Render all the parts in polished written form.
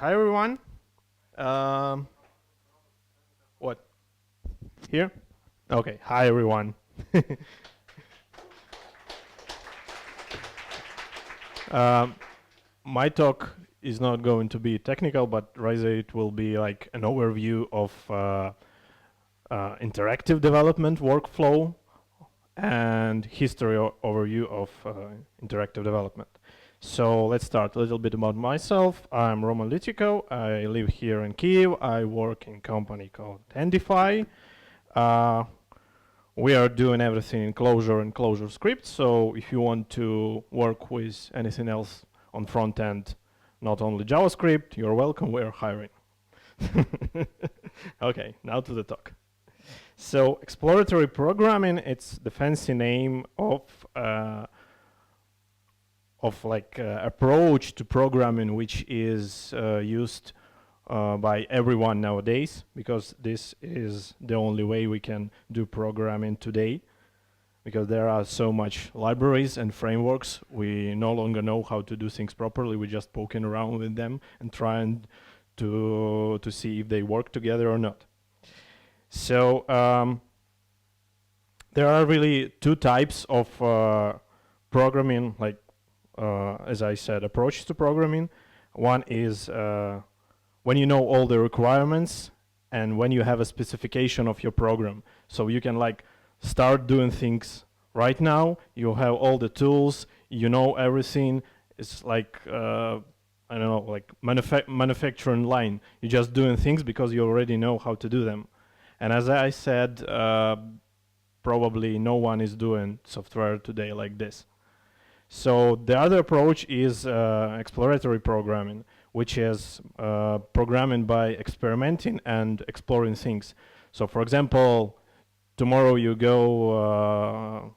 Hi everyone. Um, what? Here? Okay. Hi everyone. um, my talk is not going to be technical, but rather it will be like an overview of interactive development workflow and history overview of interactive development. So let's start a little bit about myself. I'm Roman Liutikov. I live here in Kyiv. I work in a company called Attendify. We are doing everything in Clojure and Clojure script. So if you want to work with anything else on front end, not only JavaScript, you're welcome. We're hiring. Okay, now to the talk. So exploratory programming, it's the fancy name of approach to programming which is used by everyone nowadays, because this is the only way we can do programming today, because there are so much libraries and frameworks. We no longer know how to do things properly. We're just poking around with them and trying to see if they work together or not. So there are really two types of programming, as I said, approaches to programming. One is when you know all the requirements and when you have a specification of your program. So you can start doing things right now. You have all the tools, you know everything. It's like, I don't know, like manufacturing line. You're just doing things because you already know how to do them. And as I said, probably no one is doing software today like this. So the other approach is exploratory programming, which is programming by experimenting and exploring things. So for example, tomorrow you go,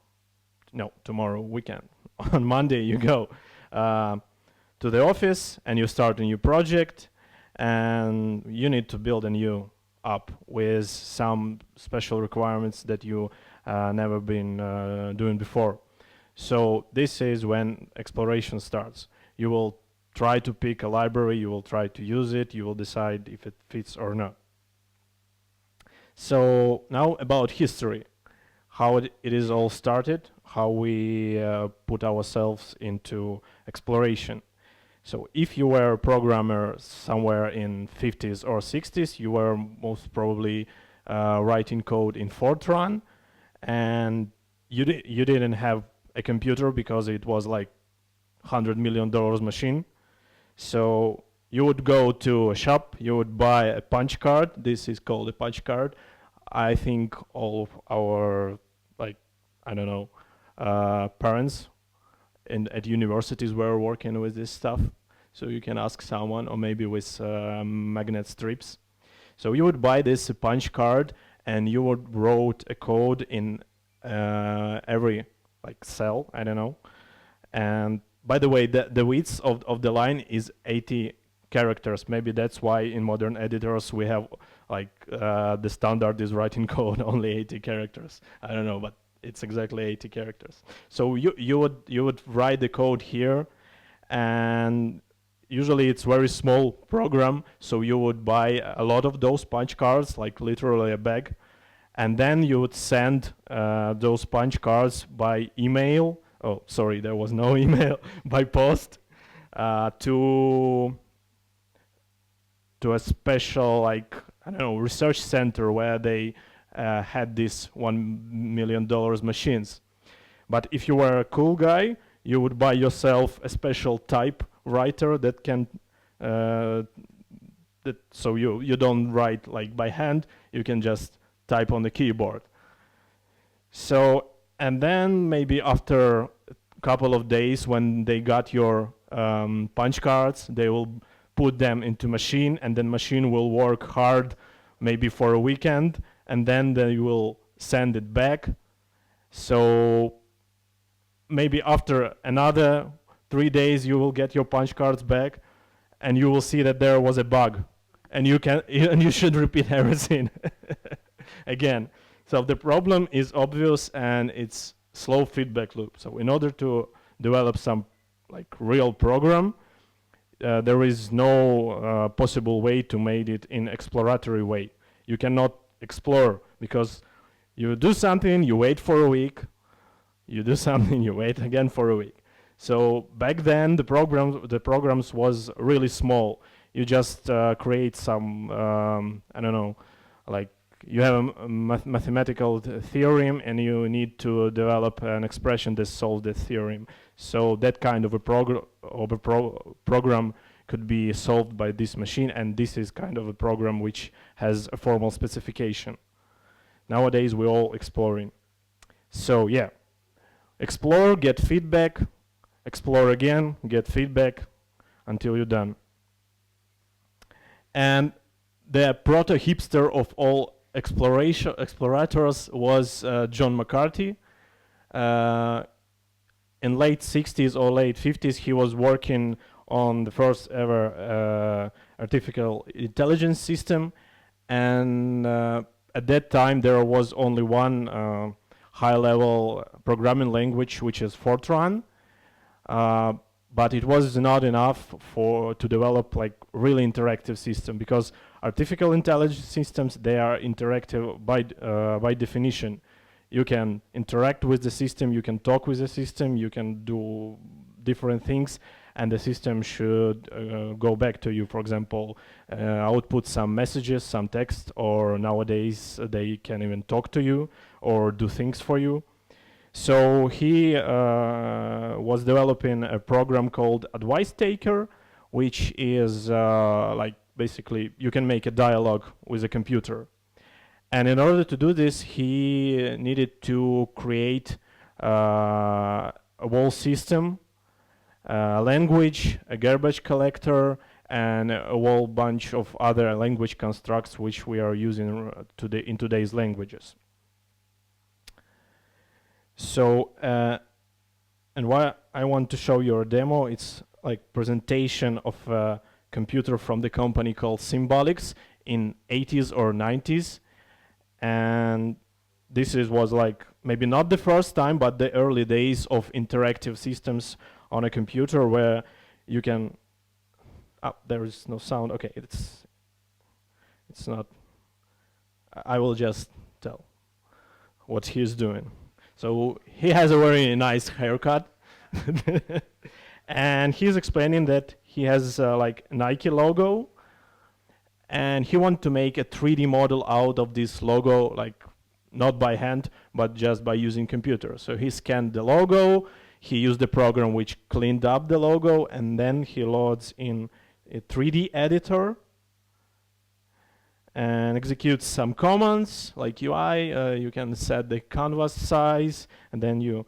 no, tomorrow weekend. On Monday you go to the office and you start a new project and you need to build a new app with some special requirements that you never been doing before. So this is when exploration starts. You will try to pick a library, you will try to use it, you will decide if it fits or not. So now about history, how it is all started, how we put ourselves into exploration. So if you were a programmer somewhere in 50s or 60s, you were most probably writing code in Fortran, and you didn't have a computer because it was like $100 million machine. So you would go to a shop, you would buy a punch card. This is called a punch card. I think all of our, parents at universities were working with this stuff. So you can ask someone, or maybe with magnet strips. So you would buy this punch card and you would write a code in every cell, I don't know. And by the way, the width of the line is 80 characters. Maybe that's why in modern editors we have the standard is writing code only 80 characters. I don't know, but it's exactly 80 characters. So you would write the code here, and usually it's very small program. So you would buy a lot of those punch cards, like literally a bag, and then you would send those punch cards by email. Oh, sorry, there was no email. By post to a special research center where they had these $1 million machines. But if you were a cool guy, you would buy yourself a special typewriter that can so you don't write by hand. You can just type on the keyboard. So, and then maybe after a couple of days, when they got your punch cards, they will put them into machine, and then machine will work hard maybe for a weekend, and then they will send it back. So maybe after another 3 days you will get your punch cards back, and you will see that there was a bug, and you should repeat everything again. So the problem is obvious, and it's slow feedback loop. So in order to develop some real program, there is no possible way to make it in exploratory way. You cannot explore because you do something, you wait for a week, you do something, you wait again for a week. So back then the programs was really small. You just create some I don't know, like you have a mathematical theorem and you need to develop an expression that solves the theorem. So that kind of a program could be solved by this machine, and this is kind of a program which has a formal specification. Nowadays we're all exploring. So yeah, explore, get feedback, explore again, get feedback until you're done. And the proto-hipster of all explorators was John McCarthy. In late 60s or late 50s, he was working on the first ever artificial intelligence system, and at that time there was only one high-level programming language, which is Fortran, but it was not enough to develop like really interactive system, because artificial intelligence systems, they are interactive by definition. You can interact with the system, you can talk with the system, you can do different things, and the system should go back to you. For example, output some messages, some text, or nowadays they can even talk to you or do things for you. So he was developing a program called Advice Taker, which is like basically you can make a dialogue with a computer. And in order to do this, he needed to create a whole system, a language, a garbage collector, and a whole bunch of other language constructs which we are using in today's languages. So, and why I want to show you a demo, it's like presentation of a computer from the company called Symbolics in 80s or 90s. And this was like maybe not the first time, but the early days of interactive systems on a computer where you can, there is no sound, okay, it's not, I will just tell what he's doing. So he has a very nice haircut and he's explaining that he has like Nike logo, and he wants to make a 3D model out of this logo, like not by hand, but just by using computer. So he scanned the logo, he used the program which cleaned up the logo, and then he loads in a 3D editor and executes some commands like UI. You can set the canvas size, and then you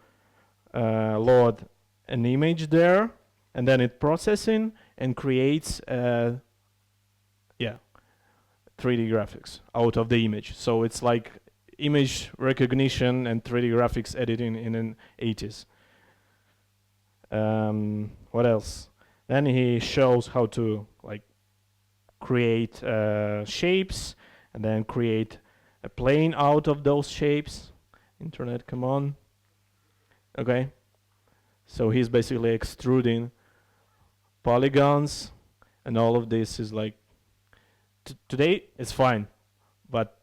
load an image there, and then it processing and creates 3D graphics out of the image. So it's like image recognition and 3D graphics editing in the 80s. What else? Then he shows how to like create shapes, and then create a plane out of those shapes. Internet, come on. Okay. So he's basically extruding polygons, and all of this is like today it's fine, but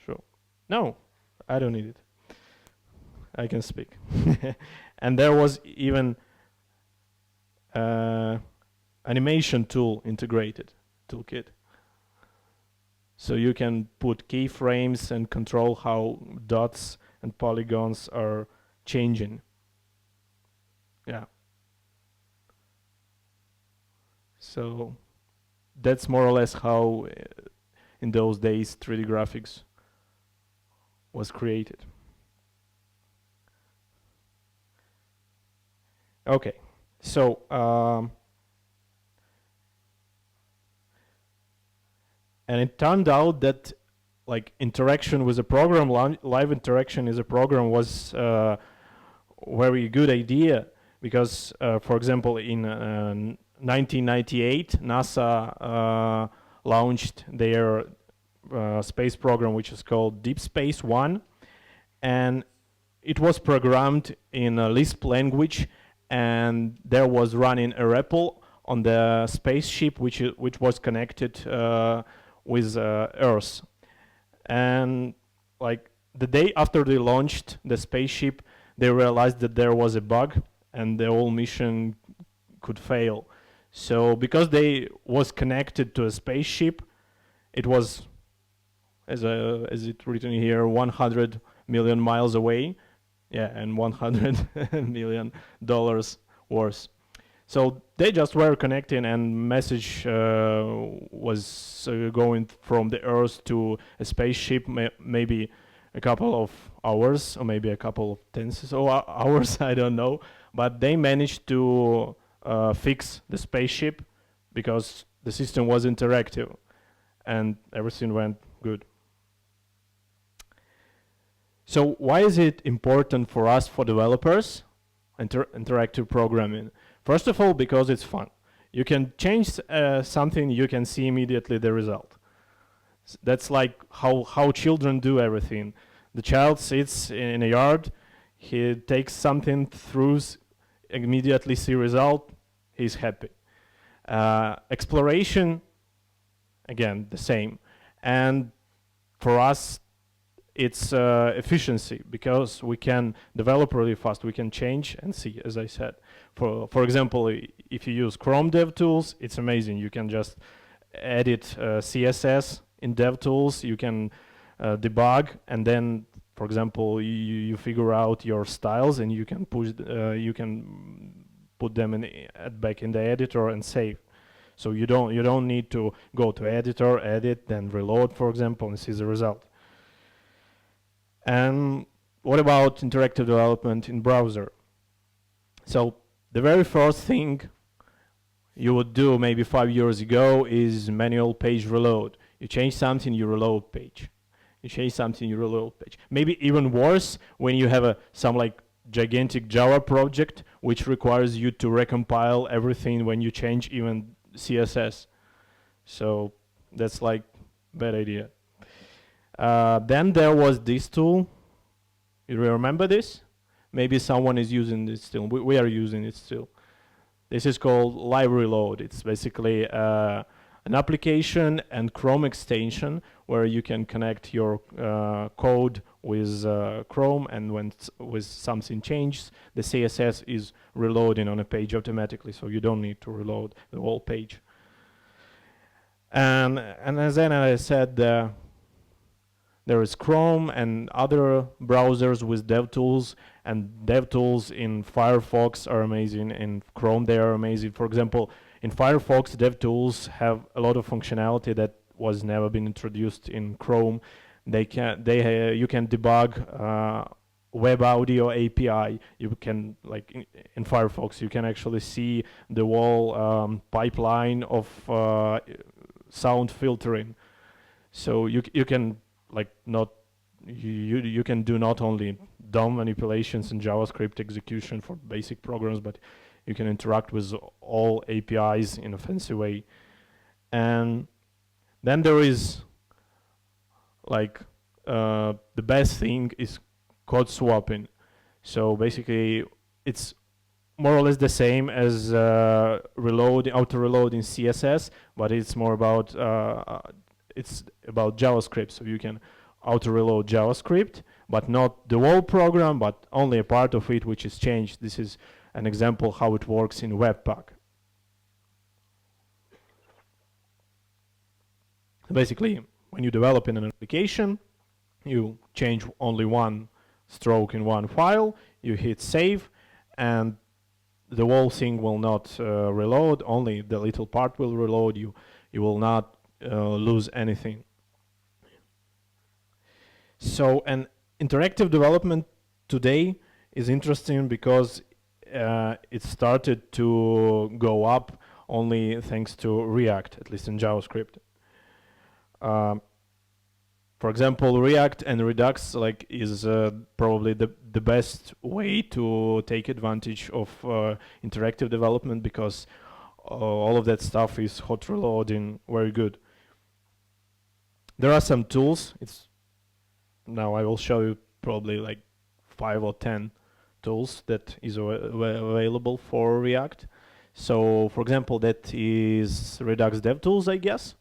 sure. No, I don't need it. I can speak. And there was even animation tool integrated, toolkit. So you can put keyframes and control how dots and polygons are changing. Yeah. So that's more or less how in those days 3D graphics was created. Okay, so and it turned out that like interaction with a program, live interaction is a program, was a very good idea, because for example in 1998 NASA launched their space program, which is called Deep Space One, and it was programmed in a Lisp language, and there was running a REPL on the spaceship which was connected with Earth. And like the day after they launched the spaceship, they realized that there was a bug and the whole mission could fail. So because they was connected to a spaceship, it was, as it written here, 100 million miles away. Yeah, and $100 million worth. So they just were connecting, and message was going from the Earth to a spaceship, maybe a couple of hours, or maybe a couple of tens of hours, I don't know. But they managed to fix the spaceship because the system was interactive, and everything went good. So why is it important for us, for developers, interactive programming? First of all, because it's fun. You can change something, you can see immediately the result. That's like how children do everything. The child sits in a yard, he takes something, throws, immediately see result, he's happy. Exploration, again, the same. And for us, it's efficiency, because we can develop really fast. We can change and see, as I said. For example, if you use Chrome DevTools, it's amazing. You can just edit CSS in DevTools. You can debug, and then, for example, you figure out your styles, and you can push. You can put them back in the editor and save. So you don't need to go to editor, edit, then reload, for example, and see the result. And what about interactive development in browser? So the very first thing you would do maybe 5 years ago is manual page reload. You change something, you reload page. You change something, you reload page. Maybe even worse when you have some like gigantic Java project which requires you to recompile everything when you change even CSS. So that's like bad idea. Then there was this tool. You remember this? Maybe someone is using this still. We are using it still. This is called Live Reload. It's basically an application and Chrome extension where you can connect your code with Chrome, and when with something changes, the CSS is reloading on a page automatically, so you don't need to reload the whole page. And as then I said, there is Chrome and other browsers with DevTools, and DevTools in Firefox are amazing. In Chrome, they are amazing. For example, in Firefox, DevTools have a lot of functionality that was never been introduced in Chrome. You can debug web audio API. You can, like in Firefox, you can actually see the whole pipeline of sound filtering. So you can you can do not only DOM manipulations and JavaScript execution for basic programs, but you can interact with all APIs in a fancy way. And then there is like the best thing is code swapping. So basically it's more or less the same as auto reload in CSS, but it's more about JavaScript. So you can auto reload JavaScript, but not the whole program, but only a part of it which is changed. This is an example how it works in Webpack. Basically, when you develop in an application, you change only one stroke in one file, you hit save, and the whole thing will not reload, only the little part will reload. You will not lose anything. So an interactive development today is interesting because it started to go up only thanks to React, at least in JavaScript. For example, React and Redux is probably the best way to take advantage of interactive development, because all of that stuff is hot reloading, very good. There are some tools. Now I will show you probably like 5 or 10 tools that is available for React. So for example, that is Redux DevTools, I guess.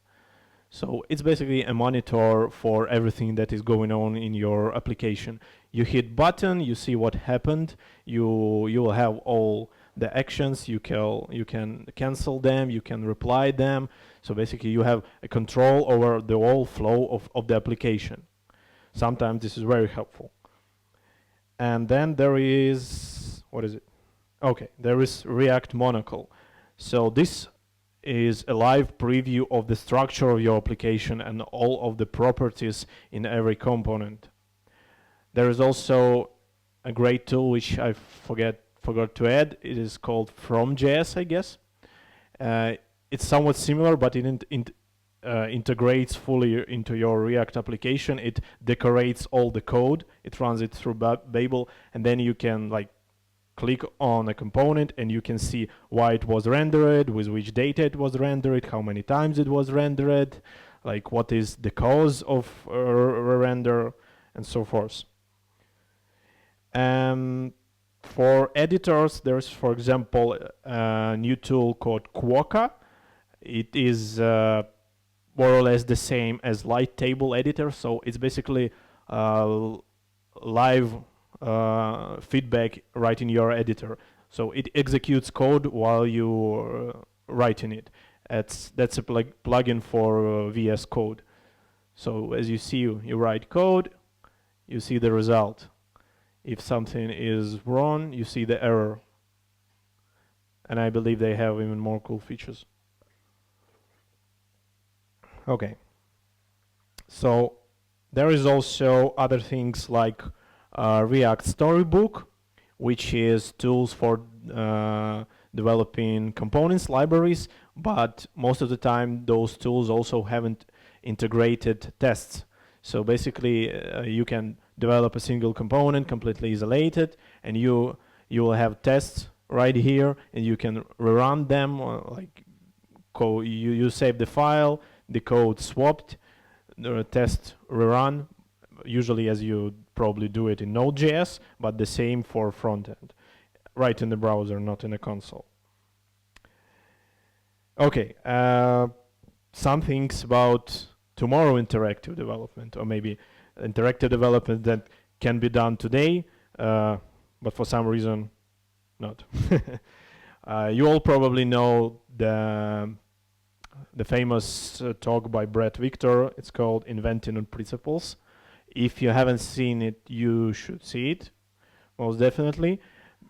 So it's basically a monitor for everything that is going on in your application. You hit button, you see what happened, you will have all the actions, you can cancel them, you can reply them. So basically you have a control over the whole flow of the application. Sometimes this is very helpful. And then there is, what is it? Okay, there is React Monocle. So this is a live preview of the structure of your application and all of the properties in every component. There is also a great tool which I forgot to add. It is called From.js, I guess. It's somewhat similar, but it integrates fully into your React application. It decorates all the code. It runs it through Babel, and then you can like click on a component and you can see why it was rendered, with which data it was rendered, how many times it was rendered, like what is the cause of render, and so forth. For editors, there's, for example, a new tool called Quokka. It is more or less the same as Light Table Editor, so it's basically live feedback right in your editor. So it executes code while you're writing it. That's a plugin for VS Code. So as you see, you write code, you see the result. If something is wrong, you see the error. And I believe they have even more cool features. Okay. So there is also other things like React Storybook, which is tools for developing components, libraries, but most of the time those tools also haven't integrated tests. So basically you can develop a single component completely isolated, and you will have tests right here, and you can rerun them, like you save the file, the code swapped, the test rerun, usually as you probably do it in Node.js, but the same for frontend, right in the browser, not in the console. Okay, some things about tomorrow interactive development, or maybe interactive development that can be done today, but for some reason not. You all probably know the famous talk by Bret Victor. It's called Inventing on Principles. If you haven't seen it, you should see it, most definitely,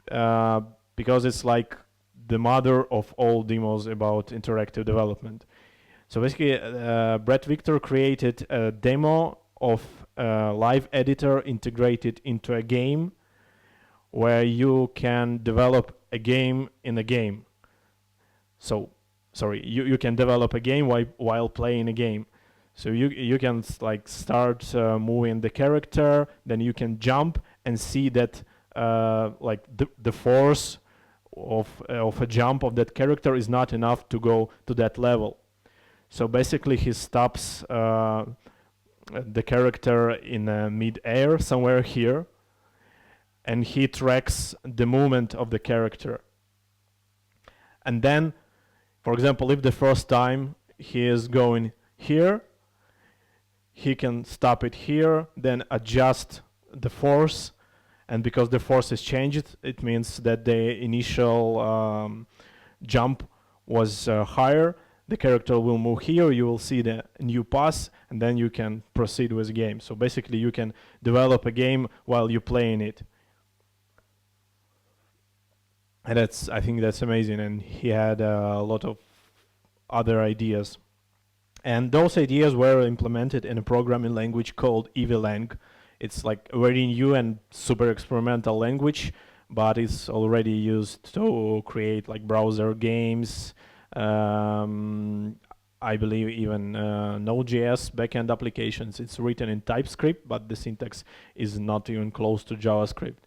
because it's like the mother of all demos about interactive development. So basically, Bret Victor created a demo of a live editor integrated into a game, where you can develop a game in a game. So, sorry, you can develop a game while playing a game. So you can like start moving the character, then you can jump and see that like the force of a jump of that character is not enough to go to that level. So basically he stops the character in mid-air somewhere here, and he tracks the movement of the character. And then, for example, if the first time he is going here, he can stop it here, then adjust the force, and because the force is changed, it means that the initial jump was higher. The character will move here, you will see the new pass, and then you can proceed with the game. So basically you can develop a game while you're playing it. And I think that's amazing, and he had a lot of other ideas. And those ideas were implemented in a programming language called EVLang. It's like a very new and super experimental language, but it's already used to create like browser games, I believe even Node.js backend applications. It's written in TypeScript, but the syntax is not even close to JavaScript.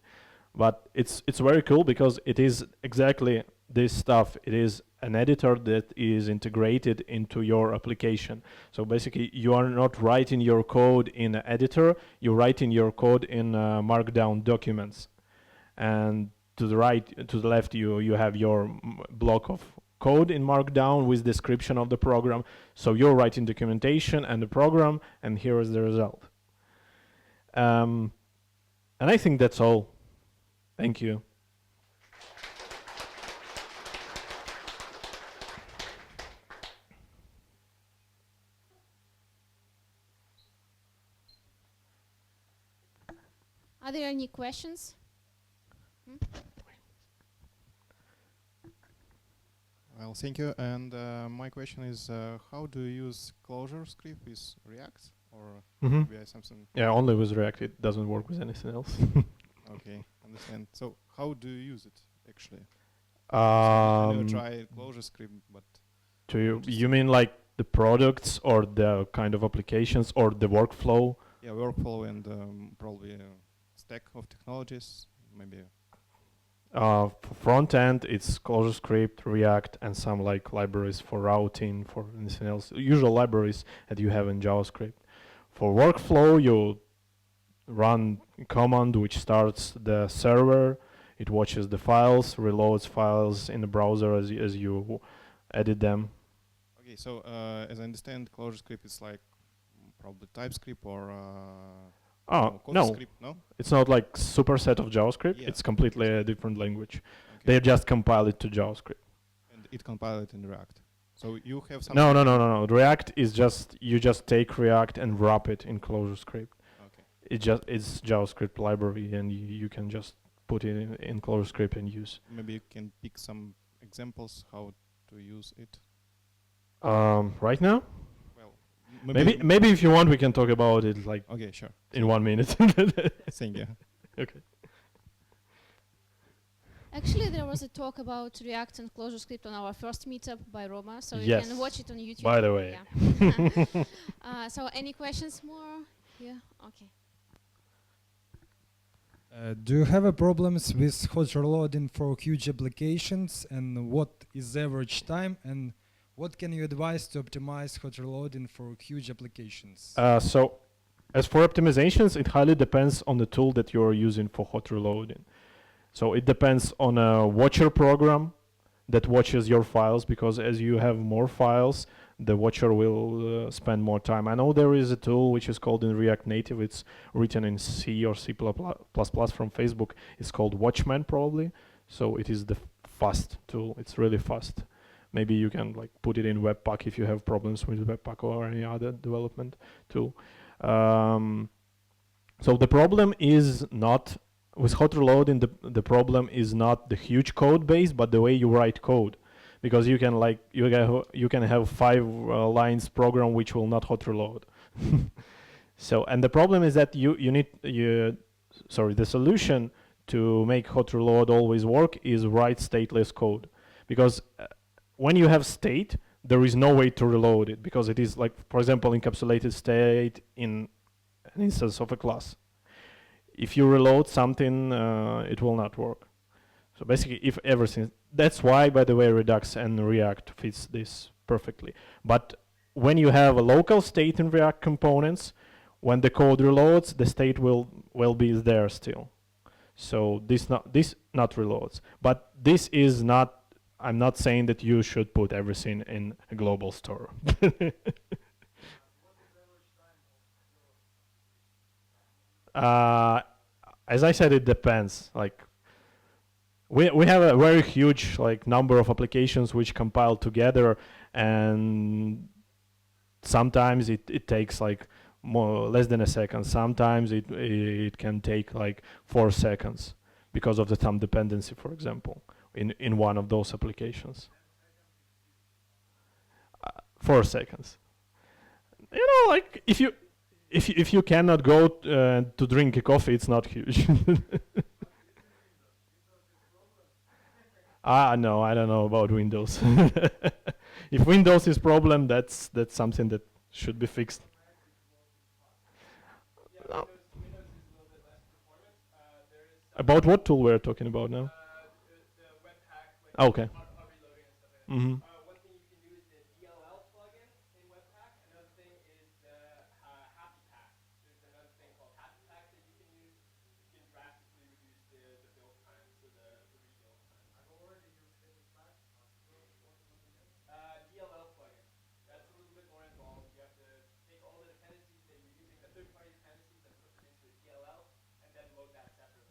But it's very cool because it is exactly this stuff. It is an editor that is integrated into your application. So basically you are not writing your code in an editor, you're writing your code in markdown documents. And to the right, to the left, you have your block of code in Markdown with description of the program. So you're writing documentation and the program, and here is the result. And I think that's all. Thank you. Are there any questions? Well, thank you. And my question is, how do you use closure script with React, or maybe something? Yeah, only with React. It doesn't work with anything else. Okay, understand. So how do you use it actually? I never tried closure script, but you mean like the products or the kind of applications or the workflow? Yeah, workflow and probably a stack of technologies, maybe. For front end, it's ClojureScript, React, and some like libraries for routing, for anything else. Usual libraries that you have in JavaScript. For workflow, you run a command which starts the server. It watches the files, reloads files in the browser as you edit them. Okay, so as I understand, ClojureScript is like probably TypeScript or no, script, no? It's not like superset of JavaScript. Yeah. It's completely a different language. Okay. They just compile it to JavaScript. And it compile it in React. So you have some. No. React is you just take React and wrap it in ClojureScript. Okay. It's JavaScript library, and you can just put it in ClojureScript and use. Maybe you can pick some examples how to use it. Right now? Well, maybe if you want, we can talk about it like. Okay, sure. In 1 minute. Thank you. Okay. Actually, there was a talk about React and ClojureScript on our first meetup by Roma, so you Yes. can watch it on YouTube. By the way. Yeah. So any questions more? Yeah. Okay. Do you have problems with hot reloading for huge applications, and what is the average time, and what can you advise to optimize hot reloading for huge applications? So, as for optimizations, it highly depends on the tool that you're using for hot reloading. So it depends on a watcher program that watches your files, because as you have more files, the watcher will spend more time. I know there is a tool which is called in React Native. It's written in C or C++ from Facebook. It's called Watchman probably. So it is the fast tool. It's really fast. Maybe you can like put it in Webpack if you have problems with Webpack or any other development tool. So the problem is not with hot reloading. The problem is not the huge code base, but the way you write code, because you can have 5 lines program which will not hot reload. So, and the problem is that the solution to make hot reload always work is write stateless code, because when you have state, there is no way to reload it, because it is like, for example, encapsulated state in an instance of a class. If you reload something, it will not work. So basically, if everything, that's why, by the way, Redux and React fits this perfectly. But when you have a local state in React components, when the code reloads, the state will be there still. So this not reloads. But this is not. I'm not saying that you should put everything in a global store. As I said, it depends. Like we have a very huge like number of applications which compile together, and sometimes it takes like less than a second. Sometimes it can take like 4 seconds because of the time dependency, for example, in one of those applications. 4 seconds. You know, like if you cannot go to drink a coffee, it's not huge. No, I don't know about Windows. If Windows is problem, that's something that should be fixed. No. About what tool we're talking about now? Okay. Mm-hmm.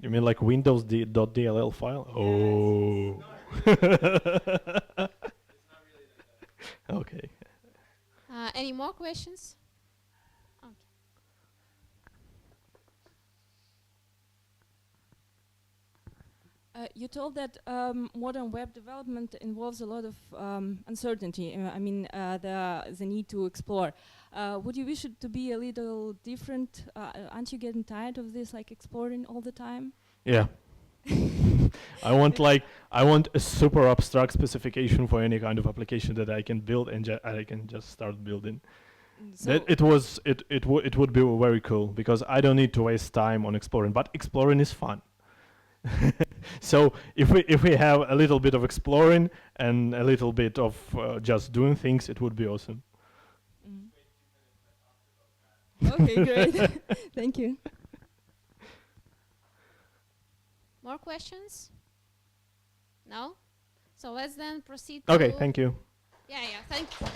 You mean like Windows .dll file? Oh. Okay. Any more questions? Okay. You told that modern web development involves a lot of uncertainty. I mean, the need to explore. Would you wish it to be a little different? Aren't you getting tired of this, like exploring all the time? Yeah. I want a super abstract specification for any kind of application that I can build and I can just start building. So It would be very cool because I don't need to waste time on exploring, but exploring is fun. So if we have a little bit of exploring and a little bit of just doing things, it would be awesome. Okay, great. Thank you. More questions? No? So let's then proceed Okay, to... thank you. Yeah, thank you.